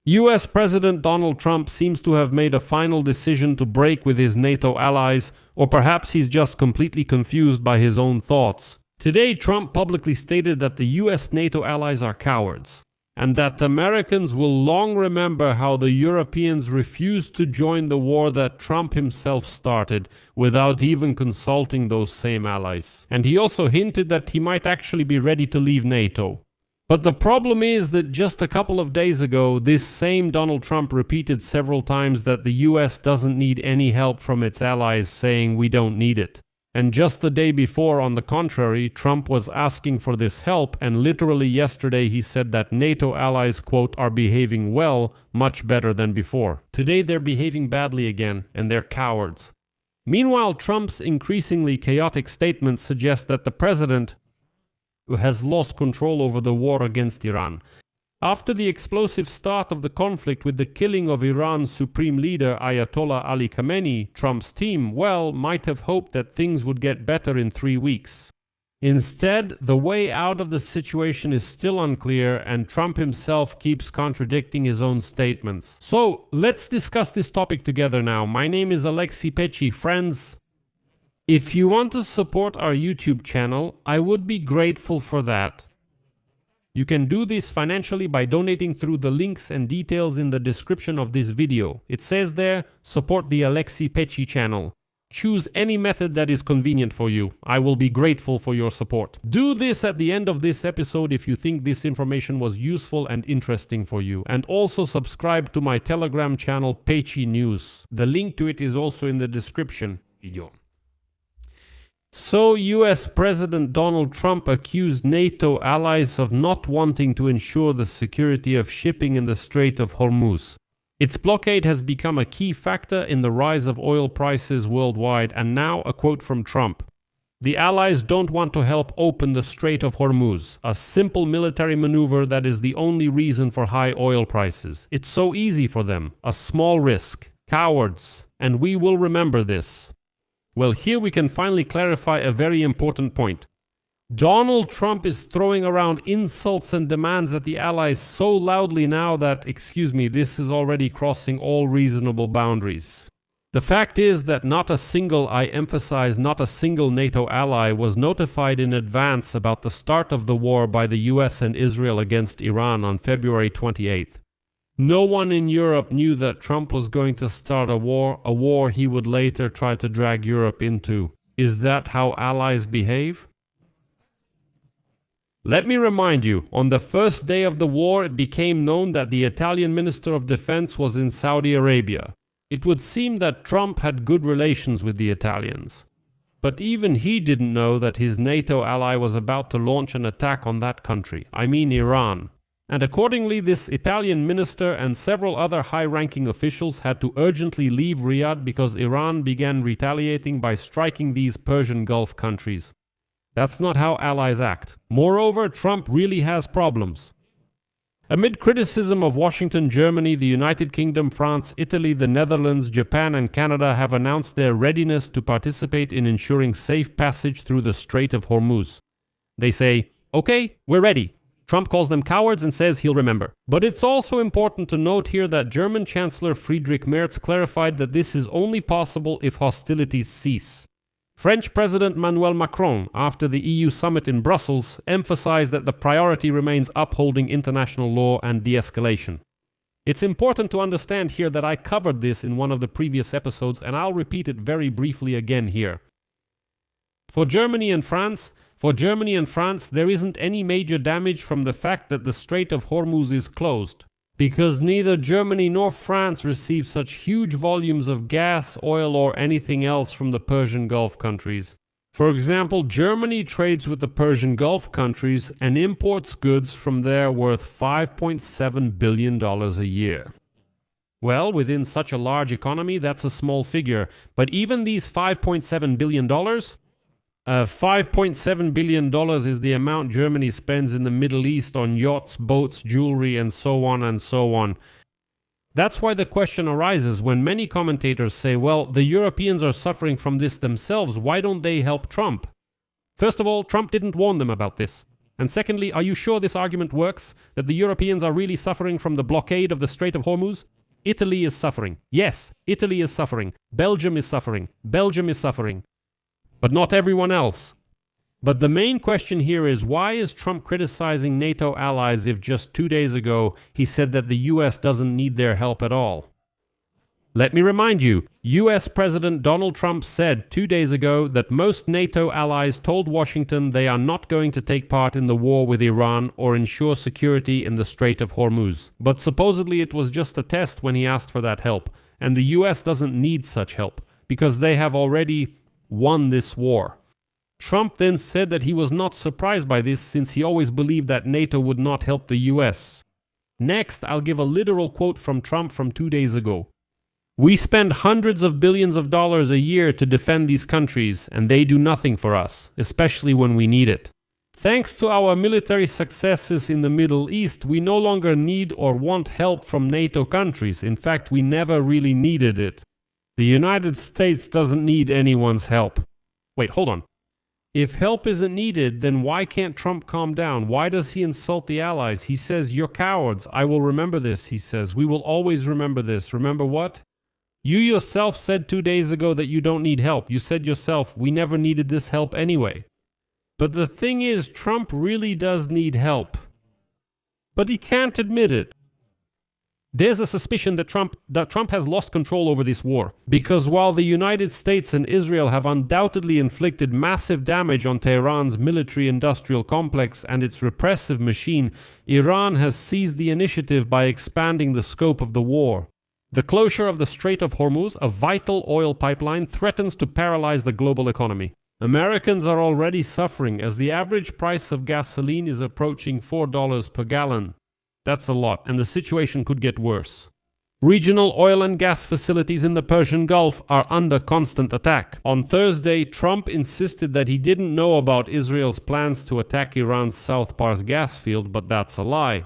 US President Donald Trump seems to have made a final decision to break with his NATO allies, or perhaps he's just completely confused by his own thoughts. Today, Trump publicly stated that the US NATO allies are cowards, and that Americans will long remember how the Europeans refused to join the war that Trump himself started without even consulting those same allies. And he also hinted that he might actually be ready to leave NATO. But the problem is that just a couple of days ago, this same Donald Trump repeated several times that the US doesn't need any help from its allies, saying we don't need it. And just the day before, on the contrary, Trump was asking for this help, and literally yesterday he said that NATO allies, quote, are behaving well, much better than before. Today they're behaving badly again, and they're cowards. Meanwhile, Trump's increasingly chaotic statements suggest that the president has lost control over the war against Iran. After the explosive start of the conflict with the killing of Iran's supreme leader Ayatollah Ali Khamenei, Trump's team, might have hoped that things would get better in 3 weeks. Instead, the way out of the situation is still unclear, and Trump himself keeps contradicting his own statements. So, let's discuss this topic together now. My name is Alexei Pechi, friends. If you want to support our YouTube channel, I would be grateful for that. You can do this financially by donating through the links and details in the description of this video. It says there, support the Alexei Pechi channel. Choose any method that is convenient for you. I will be grateful for your support. Do this at the end of this episode if you think this information was useful and interesting for you. And also subscribe to my Telegram channel, Pechi News. The link to it is also in the description video. So, US President Donald Trump accused NATO allies of not wanting to ensure the security of shipping in the Strait of Hormuz. Its blockade has become a key factor in the rise of oil prices worldwide, and now a quote from Trump. The allies don't want to help open the Strait of Hormuz, a simple military maneuver that is the only reason for high oil prices. It's so easy for them, a small risk. Cowards, and we will remember this. Well, here we can finally clarify a very important point. Donald Trump is throwing around insults and demands at the allies so loudly now that, this is already crossing all reasonable boundaries. The fact is that not a single NATO ally was notified in advance about the start of the war by the US and Israel against Iran on February 28th. No one in Europe knew that Trump was going to start a war he would later try to drag Europe into. Is that how allies behave? Let me remind you, on the first day of the war, it became known that the Italian Minister of Defense was in Saudi Arabia. It would seem that Trump had good relations with the Italians. But even he didn't know that his NATO ally was about to launch an attack on that country, Iran. And accordingly, this Italian minister and several other high-ranking officials had to urgently leave Riyadh because Iran began retaliating by striking these Persian Gulf countries. That's not how allies act. Moreover, Trump really has problems. Amid criticism of Washington, Germany, the United Kingdom, France, Italy, the Netherlands, Japan, and Canada have announced their readiness to participate in ensuring safe passage through the Strait of Hormuz. They say, okay, we're ready. Trump calls them cowards and says he'll remember. But it's also important to note here that German Chancellor Friedrich Merz clarified that this is only possible if hostilities cease. French President Emmanuel Macron, after the EU summit in Brussels, emphasized that the priority remains upholding international law and de-escalation. It's important to understand here that I covered this in one of the previous episodes, and I'll repeat it very briefly again here. For Germany and France, there isn't any major damage from the fact that the Strait of Hormuz is closed, because neither Germany nor France receive such huge volumes of gas, oil, or anything else from the Persian Gulf countries. For example, Germany trades with the Persian Gulf countries and imports goods from there worth $5.7 billion a year. Well, within such a large economy, that's a small figure, but even these $5.7 billion, $5.7 billion is the amount Germany spends in the Middle East on yachts, boats, jewelry, and so on and so on. That's why the question arises when many commentators say, well, the Europeans are suffering from this themselves, why don't they help Trump? First of all, Trump didn't warn them about this. And secondly, are you sure this argument works, that the Europeans are really suffering from the blockade of the Strait of Hormuz? Italy is suffering. Yes, Italy is suffering. Belgium is suffering. Belgium is suffering. But not everyone else. But the main question here is, why is Trump criticizing NATO allies if just 2 days ago he said that the US doesn't need their help at all? Let me remind you, US President Donald Trump said 2 days ago that most NATO allies told Washington they are not going to take part in the war with Iran or ensure security in the Strait of Hormuz. But supposedly it was just a test when he asked for that help, and the US doesn't need such help, because they have already won this war. Trump then said that he was not surprised by this, since he always believed that NATO would not help the US. Next, I'll give a literal quote from Trump from 2 days ago. "We spend hundreds of billions of dollars a year to defend these countries, and they do nothing for us, especially when we need it. Thanks to our military successes in the Middle East, we no longer need or want help from NATO countries. In fact, we never really needed it. The United States doesn't need anyone's help." Wait, hold on. If help isn't needed, then why can't Trump calm down? Why does he insult the allies? He says, "You're cowards. I will remember this," he says. "We will always remember this." Remember what? You yourself said 2 days ago that you don't need help. You said yourself, "We never needed this help anyway." But the thing is, Trump really does need help. But he can't admit it. There's a suspicion that Trump has lost control over this war, because while the United States and Israel have undoubtedly inflicted massive damage on Tehran's military-industrial complex and its repressive machine, Iran has seized the initiative by expanding the scope of the war. The closure of the Strait of Hormuz, a vital oil pipeline, threatens to paralyze the global economy. Americans are already suffering, as the average price of gasoline is approaching $4 per gallon. That's a lot, and the situation could get worse. Regional oil and gas facilities in the Persian Gulf are under constant attack. On Thursday, Trump insisted that he didn't know about Israel's plans to attack Iran's South Pars gas field, but that's a lie.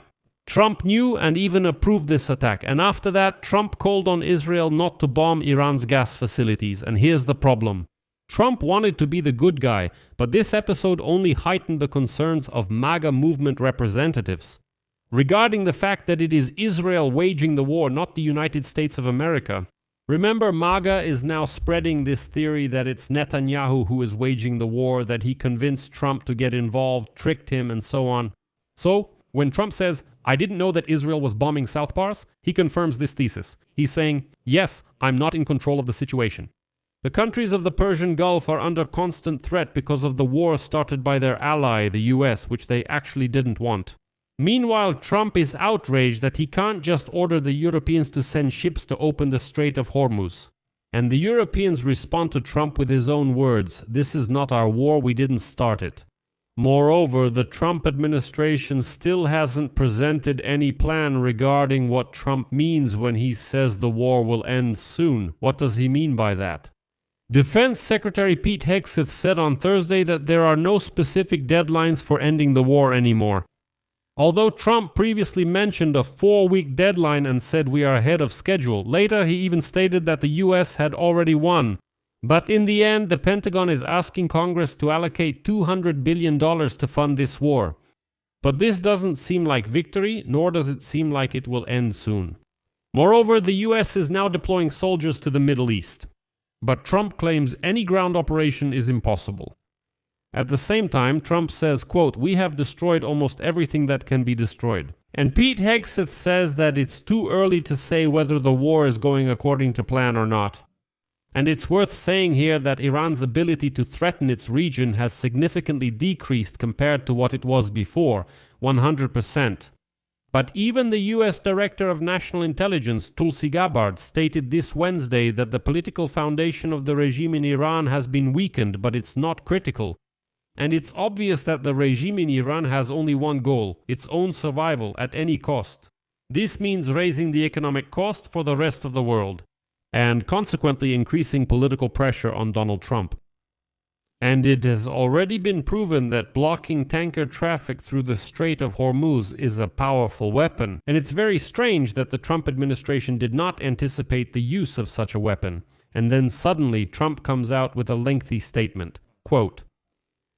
Trump knew and even approved this attack, and after that, Trump called on Israel not to bomb Iran's gas facilities, and here's the problem. Trump wanted to be the good guy, but this episode only heightened the concerns of MAGA movement representatives. Regarding the fact that it is Israel waging the war, not the United States of America. Remember, MAGA is now spreading this theory that it's Netanyahu who is waging the war, that he convinced Trump to get involved, tricked him, and so on. So, when Trump says, "I didn't know that Israel was bombing South Pars," he confirms this thesis. He's saying, "Yes, I'm not in control of the situation." The countries of the Persian Gulf are under constant threat because of the war started by their ally, the US, which they actually didn't want. Meanwhile, Trump is outraged that he can't just order the Europeans to send ships to open the Strait of Hormuz. And the Europeans respond to Trump with his own words, "This is not our war, we didn't start it." Moreover, the Trump administration still hasn't presented any plan regarding what Trump means when he says the war will end soon. What does he mean by that? Defense Secretary Pete Hegseth said on Thursday that there are no specific deadlines for ending the war anymore. Although Trump previously mentioned a 4-week deadline and said we are ahead of schedule, later he even stated that the US had already won. But in the end, the Pentagon is asking Congress to allocate $200 billion to fund this war. But this doesn't seem like victory, nor does it seem like it will end soon. Moreover, the US is now deploying soldiers to the Middle East. But Trump claims any ground operation is impossible. At the same time, Trump says, quote, "We have destroyed almost everything that can be destroyed." And Pete Hegseth says that it's too early to say whether the war is going according to plan or not. And it's worth saying here that Iran's ability to threaten its region has significantly decreased compared to what it was before, 100%. But even the US Director of National Intelligence, Tulsi Gabbard, stated this Wednesday that the political foundation of the regime in Iran has been weakened, but it's not critical. And it's obvious that the regime in Iran has only one goal, its own survival at any cost. This means raising the economic cost for the rest of the world, and consequently increasing political pressure on Donald Trump. And it has already been proven that blocking tanker traffic through the Strait of Hormuz is a powerful weapon. And it's very strange that the Trump administration did not anticipate the use of such a weapon. And then suddenly Trump comes out with a lengthy statement. Quote,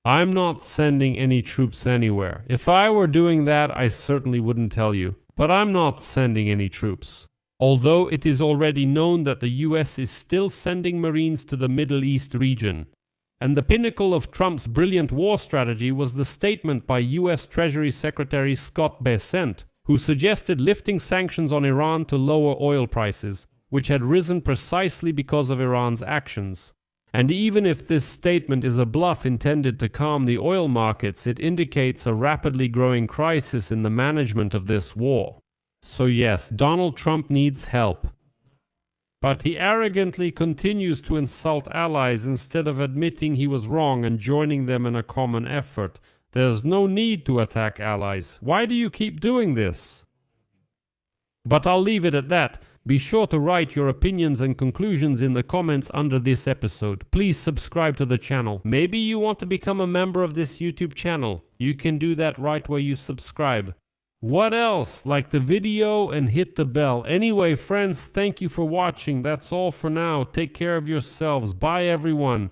I'm not sending any troops anywhere. If I were doing that, I certainly wouldn't tell you. But I'm not sending any troops. Although it is already known that the US is still sending Marines to the Middle East region. And the pinnacle of Trump's brilliant war strategy was the statement by US Treasury Secretary Scott Bessent, who suggested lifting sanctions on Iran to lower oil prices, which had risen precisely because of Iran's actions. And even if this statement is a bluff intended to calm the oil markets, it indicates a rapidly growing crisis in the management of this war. So yes, Donald Trump needs help. But he arrogantly continues to insult allies instead of admitting he was wrong and joining them in a common effort. There's no need to attack allies. Why do you keep doing this? But I'll leave it at that. Be sure to write your opinions and conclusions in the comments under this episode. Please subscribe to the channel. Maybe you want to become a member of this YouTube channel. You can do that right where you subscribe. What else? Like the video and hit the bell. Anyway, friends, thank you for watching. That's all for now. Take care of yourselves. Bye, everyone.